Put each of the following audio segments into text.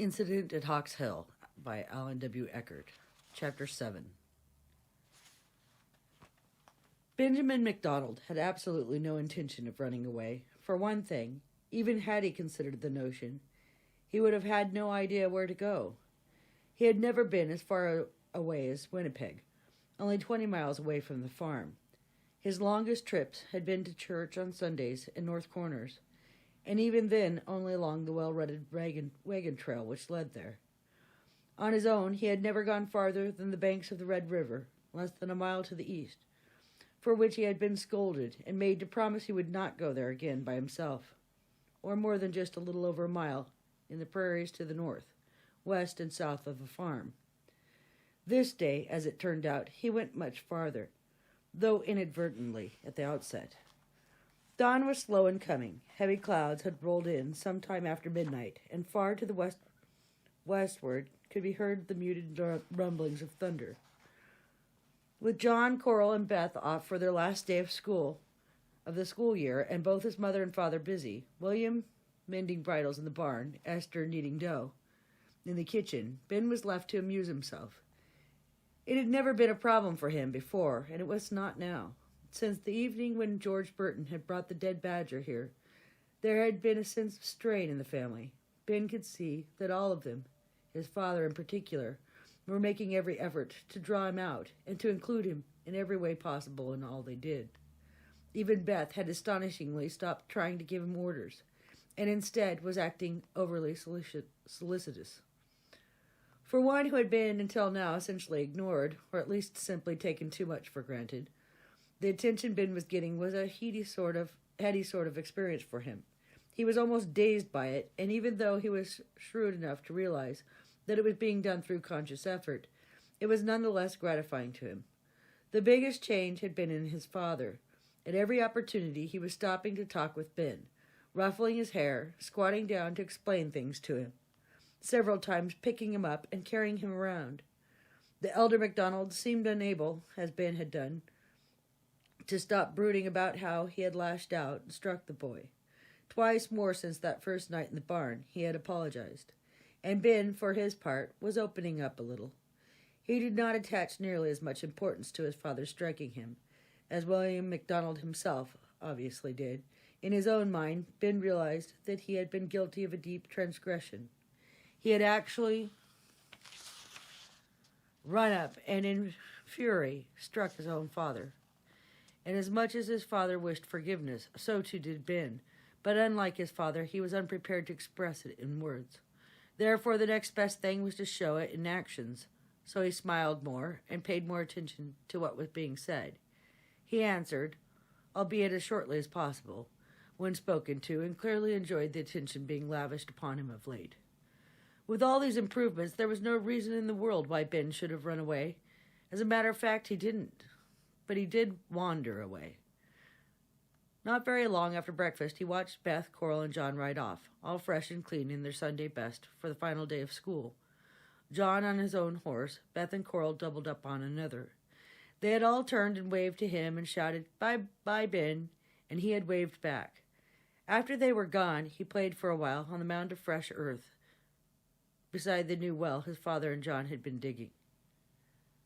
Incident at Hawks Hill by Alan W. Eckert. Chapter 7. Benjamin MacDonald had absolutely no intention of running away. For one thing, even had he considered the notion, he would have had no idea where to go. He had never been as far away as Winnipeg, only 20 miles away from the farm. His longest trips had been to church on Sundays in North Corners, and even then only along the well-rutted wagon trail which led there. On his own, he had never gone farther than the banks of the Red River, less than a mile to the east, for which he had been scolded and made to promise he would not go there again by himself, or more than just a little over a mile in the prairies to the north, west and south of the farm. This day, as it turned out, he went much farther, though inadvertently at the outset. Dawn was slow in coming. Heavy clouds had rolled in some time after midnight, and far to the westward could be heard the muted rumblings of thunder. With John, Coral, and Beth off for their last day of the school year, and both his mother and father busy, William mending bridles in the barn, Esther kneading dough in the kitchen, Ben was left to amuse himself. It had never been a problem for him before, and it was not now. Since the evening when George Burton had brought the dead badger here, there had been a sense of strain in the family. Ben could see that all of them, his father in particular, were making every effort to draw him out and to include him in every way possible in all they did. Even Beth had astonishingly stopped trying to give him orders, and instead was acting overly solicitous. For one who had been until now essentially ignored, or at least simply taken too much for granted, the attention Ben was getting was a heady sort of experience for him. He was almost dazed by it, and even though he was shrewd enough to realize that it was being done through conscious effort, it was nonetheless gratifying to him. The biggest change had been in his father. At every opportunity he was stopping to talk with Ben, ruffling his hair, squatting down to explain things to him, several times picking him up and carrying him around. The elder MacDonald seemed unable, as Ben had done, to stop brooding about how he had lashed out and struck the boy. Twice more since that first night in the barn he had apologized, and Ben, for his part, was opening up a little. He did not attach nearly as much importance to his father striking him, as William MacDonald himself obviously did. In his own mind, Ben realized that he had been guilty of a deep transgression. He had actually run up and in fury struck his own father. And as much as his father wished forgiveness, so too did Ben. But unlike his father, he was unprepared to express it in words. Therefore, the next best thing was to show it in actions. So he smiled more and paid more attention to what was being said. He answered, albeit as shortly as possible, when spoken to, and clearly enjoyed the attention being lavished upon him of late. With all these improvements, there was no reason in the world why Ben should have run away. As a matter of fact, he didn't. But he did wander away. Not very long after breakfast, he watched Beth, Coral, and John ride off, all fresh and clean in their Sunday best, for the final day of school. John on his own horse, Beth and Coral doubled up on another. They had all turned and waved to him and shouted, "Bye, Ben," and he had waved back. After they were gone, he played for a while on the mound of fresh earth beside the new well his father and John had been digging.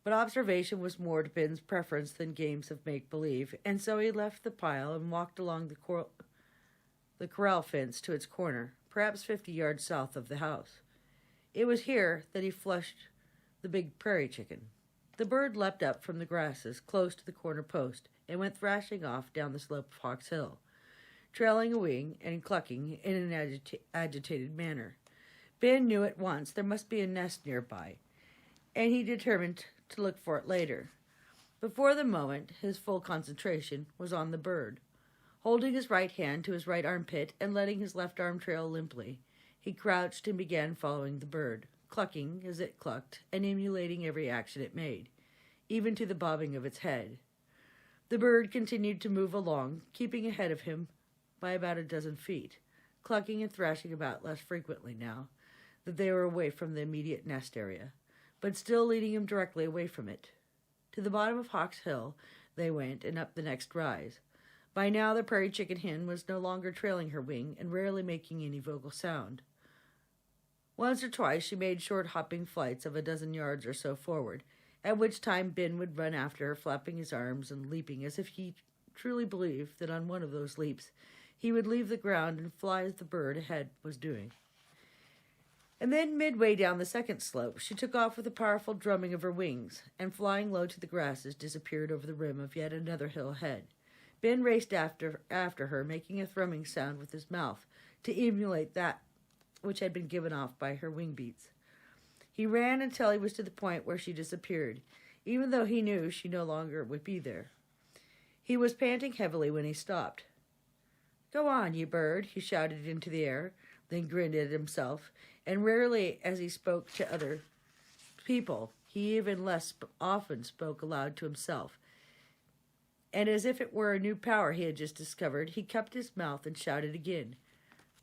But observation was more to Ben's preference than games of make-believe, and so he left the pile and walked along the corral fence to its corner, perhaps 50 yards south of the house. It was here that he flushed the big prairie chicken. The bird leapt up from the grasses close to the corner post and went thrashing off down the slope of Hawks Hill, trailing a wing and clucking in an agitated manner. Ben knew at once there must be a nest nearby, and he determined to look for it later. But for the moment, his full concentration was on the bird. Holding his right hand to his right armpit and letting his left arm trail limply, he crouched and began following the bird, clucking as it clucked and emulating every action it made, even to the bobbing of its head. The bird continued to move along, keeping ahead of him by about a dozen feet, clucking and thrashing about less frequently now that they were away from the immediate nest area, but still leading him directly away from it. To the bottom of Hawks Hill they went, and up the next rise. By now the prairie chicken hen was no longer trailing her wing and rarely making any vocal sound. Once or twice she made short hopping flights of a dozen yards or so forward, at which time Ben would run after her, flapping his arms and leaping as if he truly believed that on one of those leaps he would leave the ground and fly as the bird ahead was doing. And then, midway down the second slope, she took off with a powerful drumming of her wings, and flying low to the grasses, disappeared over the rim of yet another hill ahead. Ben raced after her, making a thrumming sound with his mouth to emulate that which had been given off by her wing beats. He ran until he was to the point where she disappeared, even though he knew she no longer would be there. He was panting heavily when he stopped. "Go on, you bird," he shouted into the air, then grinned at himself, and rarely as he spoke to other people, he even less often spoke aloud to himself. And as if it were a new power he had just discovered, he cupped his mouth and shouted again.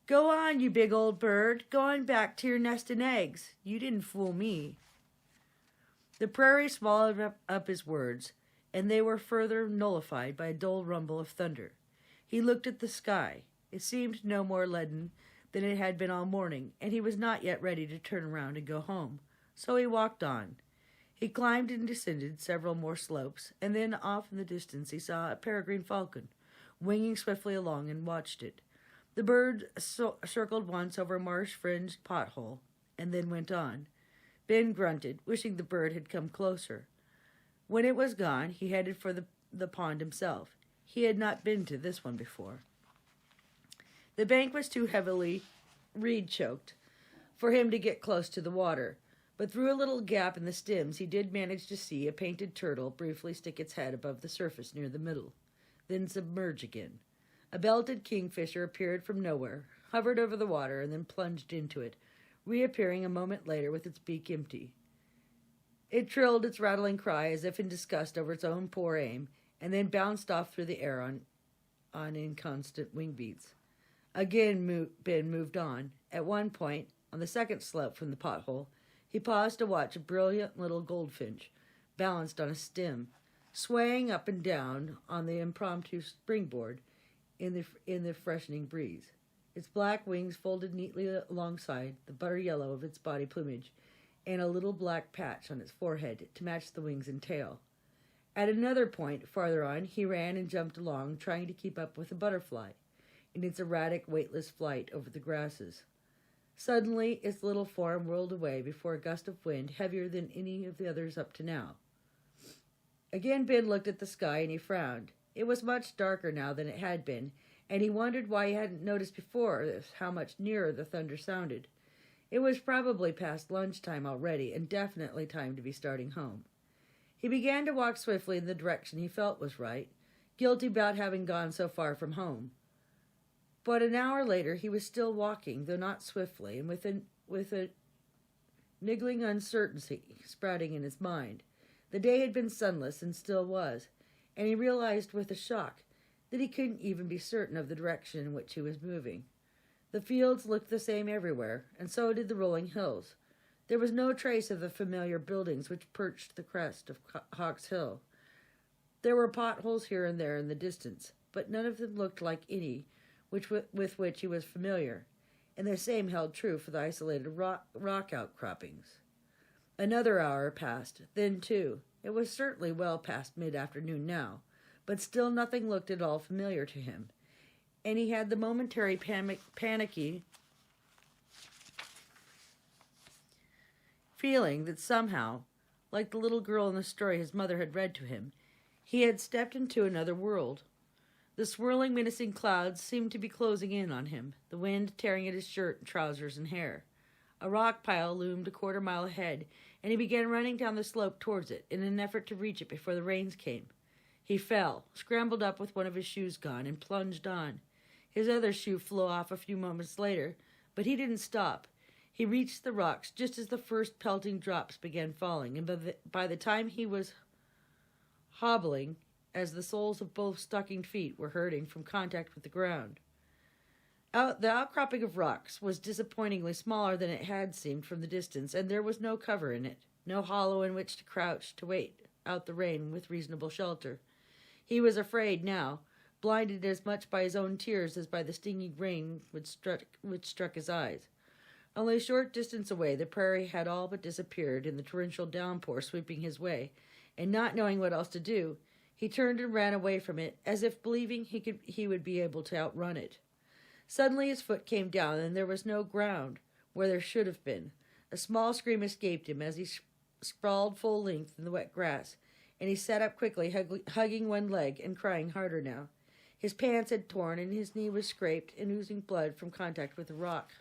"Go on, you big old bird. Go on back to your nest and eggs. You didn't fool me." The prairie swallowed up his words, and they were further nullified by a dull rumble of thunder. He looked at the sky. It seemed no more leaden than it had been all morning, and he was not yet ready to turn around and go home. So he walked on. He climbed and descended several more slopes, and then off in the distance he saw a peregrine falcon, winging swiftly along, and watched it. The bird circled once over a marsh-fringed pothole, and then went on. Ben grunted, wishing the bird had come closer. When it was gone, he headed for the pond himself. He had not been to this one before. The bank was too heavily reed-choked for him to get close to the water, but through a little gap in the stems he did manage to see a painted turtle briefly stick its head above the surface near the middle, then submerge again. A belted kingfisher appeared from nowhere, hovered over the water, and then plunged into it, reappearing a moment later with its beak empty. It trilled its rattling cry as if in disgust over its own poor aim, and then bounced off through the air on inconstant wing beats. Again Ben moved on. At one point, on the second slope from the pothole, he paused to watch a brilliant little goldfinch, balanced on a stem, swaying up and down on the impromptu springboard in the freshening breeze. Its black wings folded neatly alongside the butter yellow of its body plumage, and a little black patch on its forehead to match the wings and tail. At another point farther on, he ran and jumped along, trying to keep up with a butterfly in its erratic, weightless flight over the grasses. Suddenly, its little form whirled away before a gust of wind heavier than any of the others up to now. Again Ben looked at the sky, and he frowned. It was much darker now than it had been, and he wondered why he hadn't noticed before this how much nearer the thunder sounded. It was probably past lunchtime already, and definitely time to be starting home. He began to walk swiftly in the direction he felt was right, guilty about having gone so far from home. But an hour later he was still walking, though not swiftly, and with a niggling uncertainty sprouting in his mind. The day had been sunless and still was, and he realized with a shock that he couldn't even be certain of the direction in which he was moving. The fields looked the same everywhere, and so did the rolling hills. There was no trace of the familiar buildings which perched the crest of Hawks Hill. There were potholes here and there in the distance, but none of them looked like any with which he was familiar, and the same held true for the isolated rock outcroppings. Another hour passed, then two. It was certainly well past mid-afternoon now, but still nothing looked at all familiar to him, and he had the momentary panicky feeling that somehow, like the little girl in the story his mother had read to him, he had stepped into another world. The swirling, menacing clouds seemed to be closing in on him, the wind tearing at his shirt and trousers and hair. A rock pile loomed a quarter-mile ahead, and he began running down the slope towards it in an effort to reach it before the rains came. He fell, scrambled up with one of his shoes gone, and plunged on. His other shoe flew off a few moments later, but he didn't stop. He reached the rocks just as the first pelting drops began falling, and by the time he was hobbling, as the soles of both stockinged feet were hurting from contact with the ground. The outcropping of rocks was disappointingly smaller than it had seemed from the distance, and there was no cover in it, no hollow in which to crouch to wait out the rain with reasonable shelter. He was afraid now, blinded as much by his own tears as by the stinging rain which struck his eyes. Only a short distance away, the prairie had all but disappeared in the torrential downpour sweeping his way, and not knowing what else to do, he turned and ran away from it, as if believing he would be able to outrun it. Suddenly his foot came down, and there was no ground where there should have been. A small scream escaped him as he sprawled full length in the wet grass, and he sat up quickly, hugging one leg and crying harder now. His pants had torn, and his knee was scraped and oozing blood from contact with the rock.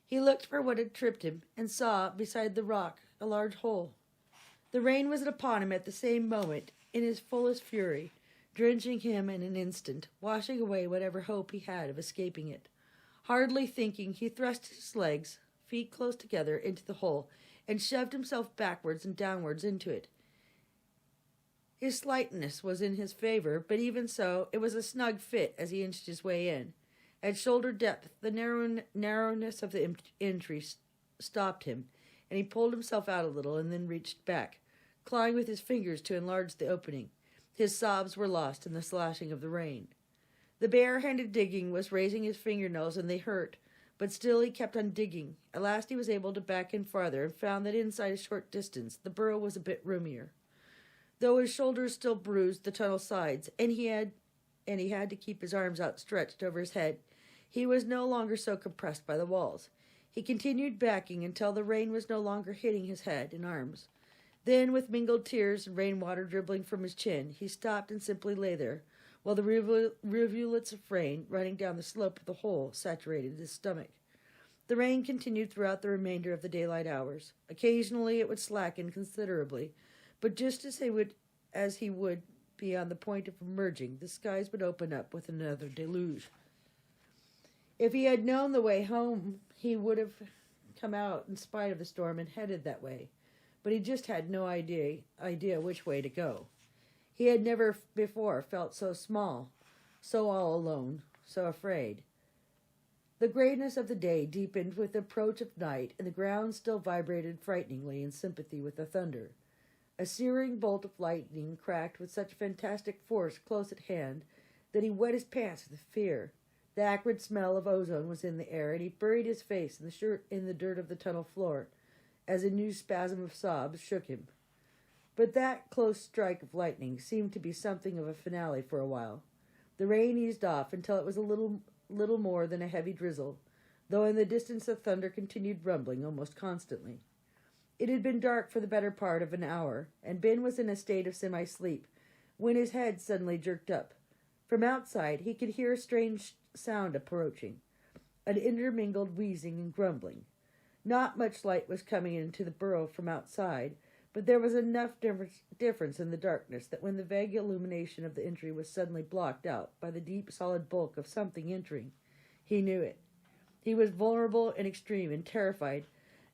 He looked for what had tripped him, and saw, beside the rock, a large hole. The rain was upon him at the same moment, in his fullest fury, drenching him in an instant, washing away whatever hope he had of escaping it. Hardly thinking, he thrust his legs, feet close together, into the hole, and shoved himself backwards and downwards into it. His slightness was in his favor, but even so, it was a snug fit as he inched his way in. At shoulder depth, the narrowness of the entry stopped him, and he pulled himself out a little and then reached back, clawing with his fingers to enlarge the opening. His sobs were lost in the slashing of the rain. The bare-handed digging was raising his fingernails, and they hurt, but still he kept on digging. At last he was able to back in farther, and found that inside a short distance the burrow was a bit roomier. Though his shoulders still bruised the tunnel sides, and he had to keep his arms outstretched over his head, he was no longer so compressed by the walls. He continued backing until the rain was no longer hitting his head and arms. Then, with mingled tears and rainwater dribbling from his chin, he stopped and simply lay there, while the rivulets of rain running down the slope of the hole saturated his stomach. The rain continued throughout the remainder of the daylight hours. Occasionally it would slacken considerably, but just as he would be on the point of emerging, the skies would open up with another deluge. If he had known the way home, he would have come out in spite of the storm and headed that way, but he just had no idea which way to go. He had never before felt so small, so all alone, so afraid. The grayness of the day deepened with the approach of night, and the ground still vibrated frighteningly in sympathy with the thunder. A searing bolt of lightning cracked with such fantastic force close at hand that he wet his pants with fear. The acrid smell of ozone was in the air, and he buried his face in the dirt of the tunnel floor, as a new spasm of sobs shook him. But that close strike of lightning seemed to be something of a finale for a while. The rain eased off until it was a little more than a heavy drizzle, though in the distance the thunder continued rumbling almost constantly. It had been dark for the better part of an hour, and Ben was in a state of semi-sleep, when his head suddenly jerked up. From outside he could hear a strange sound approaching, an intermingled wheezing and grumbling. Not much light was coming into the burrow from outside, but there was enough difference in the darkness that when the vague illumination of the entry was suddenly blocked out by the deep, solid bulk of something entering, he knew it. He was vulnerable and extreme and terrified,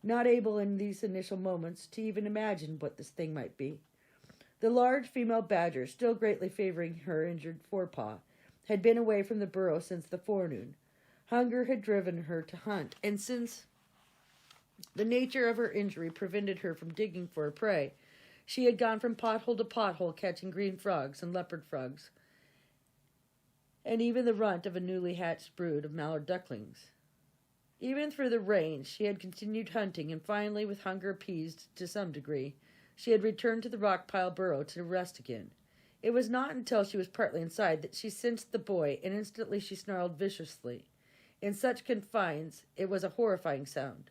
not able in these initial moments to even imagine what this thing might be. The large female badger, still greatly favoring her injured forepaw, had been away from the burrow since the forenoon. Hunger had driven her to hunt, and since the nature of her injury prevented her from digging for her prey, she had gone from pothole to pothole catching green frogs and leopard frogs, and even the runt of a newly hatched brood of mallard ducklings. Even through the rain, she had continued hunting, and finally, with hunger appeased to some degree, she had returned to the rock-pile burrow to rest again. It was not until she was partly inside that she sensed the boy, and instantly she snarled viciously. In such confines, it was a horrifying sound.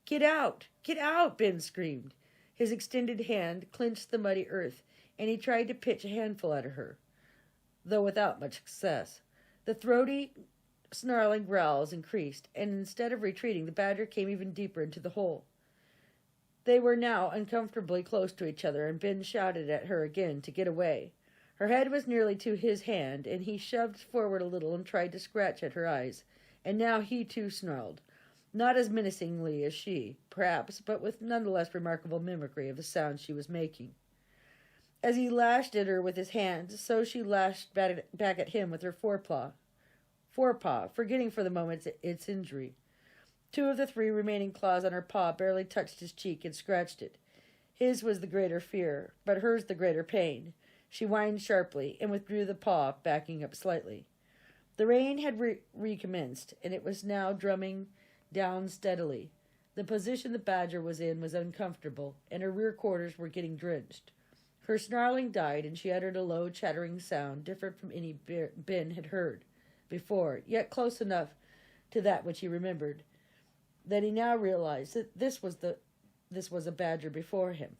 "Get out! Get out!" Ben screamed. His extended hand clenched the muddy earth, and he tried to pitch a handful at her, though without much success. The throaty, snarling growls increased, and instead of retreating, the badger came even deeper into the hole. They were now uncomfortably close to each other, and Ben shouted at her again to get away. Her head was nearly to his hand, and he shoved forward a little and tried to scratch at her eyes, and now he too snarled. Not as menacingly as she, perhaps, but with none the less remarkable mimicry of the sound she was making. As he lashed at her with his hands, so she lashed back at him with her forepaw, forgetting for the moment its injury. 2 of the 3 remaining claws on her paw barely touched his cheek and scratched it. His was the greater fear, but hers the greater pain. She whined sharply and withdrew the paw, backing up slightly. The rain had recommenced, and it was now drumming down steadily. The position the badger was in was uncomfortable, and her rear quarters were getting drenched. Her snarling died, and she uttered a low, chattering sound different from any Ben had heard before, yet close enough to that which he remembered, that he now realized that this was a badger before him.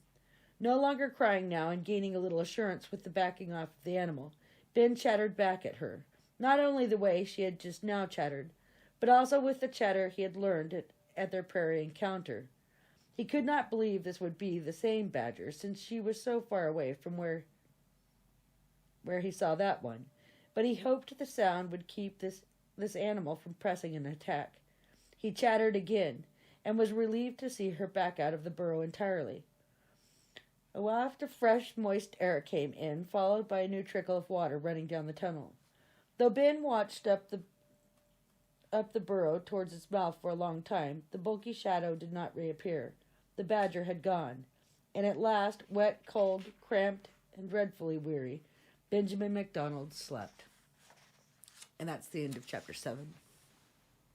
No longer crying now and gaining a little assurance with the backing off of the animal, Ben chattered back at her, not only the way she had just now chattered, but also with the chatter he had learned at their prairie encounter. He could not believe this would be the same badger, since she was so far away from where he saw that one, but he hoped the sound would keep this animal from pressing an attack. He chattered again, and was relieved to see her back out of the burrow entirely. A waft of fresh, moist air came in, followed by a new trickle of water running down the tunnel. Though Ben watched up the burrow towards its mouth for a long time, the bulky shadow did not reappear. The badger had gone, and at last, wet, cold, cramped, and dreadfully weary, Benjamin MacDonald slept. And that's the end of chapter 7.